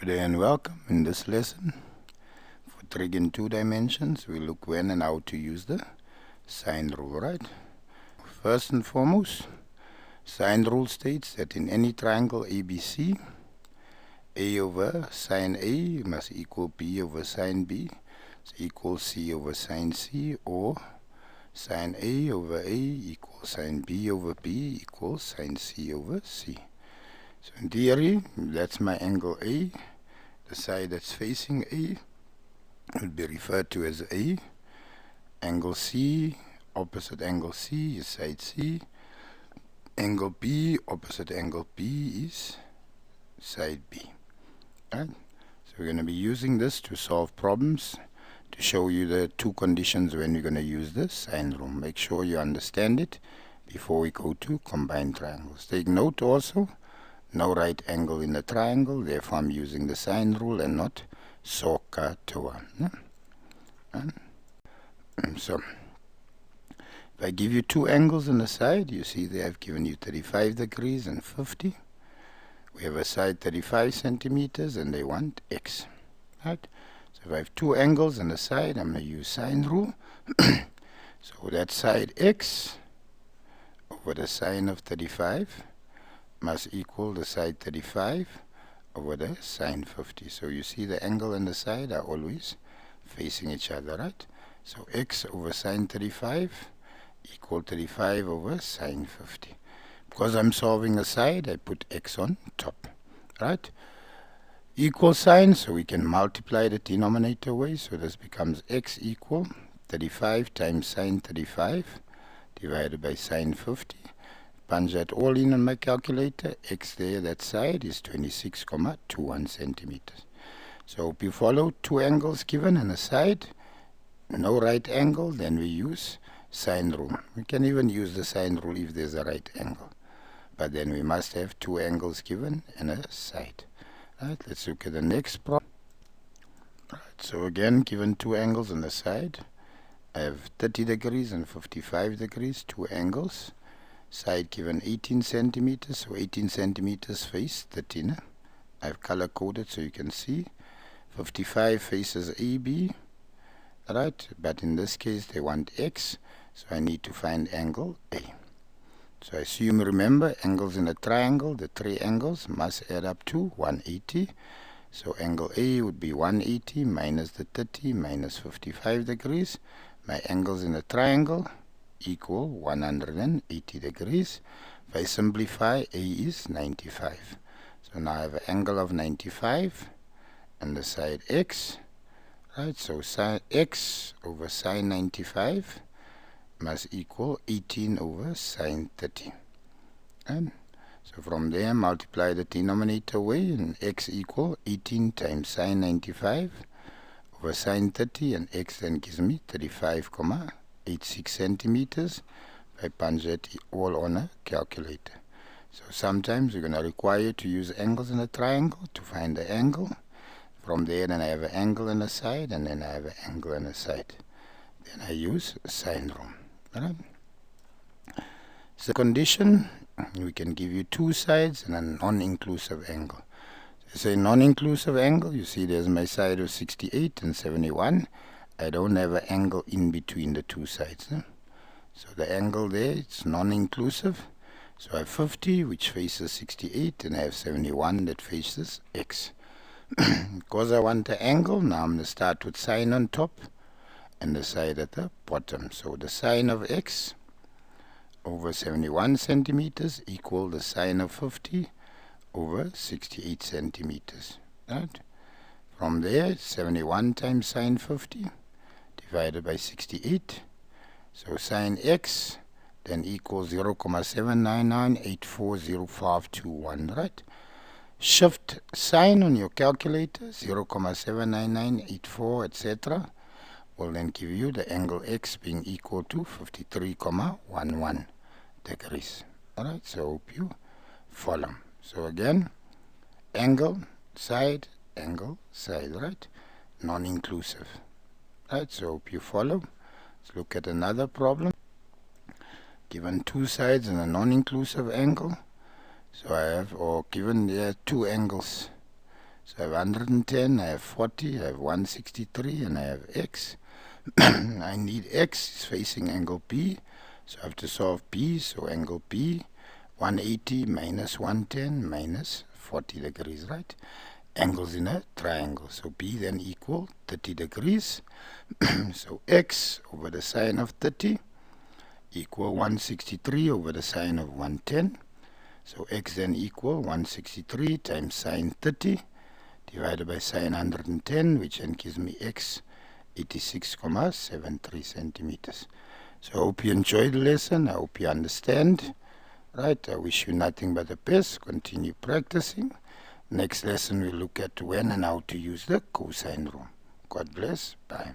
Good day and welcome. In this lesson, for trig in 2 dimensions, we look when and how to use the sine rule, right? First and foremost, sine rule states that in any triangle ABC, A over sine A must equal B over sine B, so equals C over sine C, or sine A over A equals sine B over B equals sine C over C. So in theory, that's my angle A. The side that's facing A would be referred to as A. Angle C, opposite angle C is side C. Angle B, opposite angle B is side B. Right? So we're going to be using this to solve problems, to show you the two conditions when we're going to use the sine rule. Make sure you understand it before we go to combined triangles. Take note also, no right angle in the triangle, therefore I'm using the sine rule and not SOHCAHTOA. So, if I give you two angles on the side, you see they have given you 35 degrees and 50. We have a side 35 centimeters and they want x. Right? So if I have two angles on the side, I'm going to use sine rule. So that side x over the sine of 35 must equal the side 35 over the sine 50. So you see the angle and the side are always facing each other, right? So x over sine 35 equal 35 over sine 50. Because I'm solving a side, I put x on top, right? Equal sign, so we can multiply the denominator away. So this becomes x equal 35 times sine 35 divided by sine 50. Punch that all in on my calculator. X there, that side, is 26,21 centimeters. So if you follow two angles given and a side, no right angle, then we use sine rule. We can even use the sine rule if there's a right angle. But then we must have two angles given and a side. Right, let's look at the next problem. Right, so again, given two angles on the side, I have 30 degrees and 55 degrees, two angles. Side given 18 centimeters, so 18 centimeters face 13. I've color coded so you can see. 55 faces AB, right? But in this case they want X, so I need to find angle A. So I assume, remember, angles in a triangle, the three angles must add up to 180. So angle A would be 180 minus the 30 minus 55 degrees. My angles in a triangle equal 180 degrees. If I simplify, A is 95. So now I have an angle of 95 and the side X. Right, so sine X over sine 95 must equal 18 over sine 30. And so from there, multiply the denominator away, and X equal 18 times sine 95 over sine 30, and X then gives me 35,86 centimeters. I punch that all on a calculator. So sometimes we're going to require to use angles in a triangle to find the angle. From there, then I have an angle on the side, and then I have an angle on the side. Then I use sine rule. Right? So condition, we can give you two sides and a non-inclusive angle. So say non-inclusive angle, you see there's my side of 68 and 71. I don't have an angle in between the two sides. So the angle there, it's non-inclusive. So I have 50, which faces 68, and I have 71 that faces X. Because I want the angle, now I'm going to start with sine on top and the side at the bottom. So the sine of X over 71 centimeters equal the sine of 50 over 68 centimeters. Right? From there, 71 times sine 50 divided by 68. So sine X then equals 0.799840521, right? Shift sign on your calculator, 0.79984, etc. will then give you the angle X being equal to 53,11 degrees. Alright, so hope you follow. So again, angle, side, right? Non-inclusive. Right, so hope you follow. Let's look at another problem. Given two sides and a non-inclusive angle, so I have, or given there two angles So I have 110, I have 40, I have 163, and I have x. I need x is facing angle P, so I have to solve P. So angle P, 180 minus 110 minus 40 degrees, right? Angles in a triangle. So P then equal 30 degrees. So x over the sine of 30 equal 163 over the sine of 110. So x then equal 163 times sine 30 divided by sine 110, which then gives me x 86,73 centimeters. So I hope you enjoyed the lesson. I hope you understand. Right, I wish you nothing but the best. Continue practicing. Next lesson we'll look at when and how to use the cosine rule. God bless. Bye.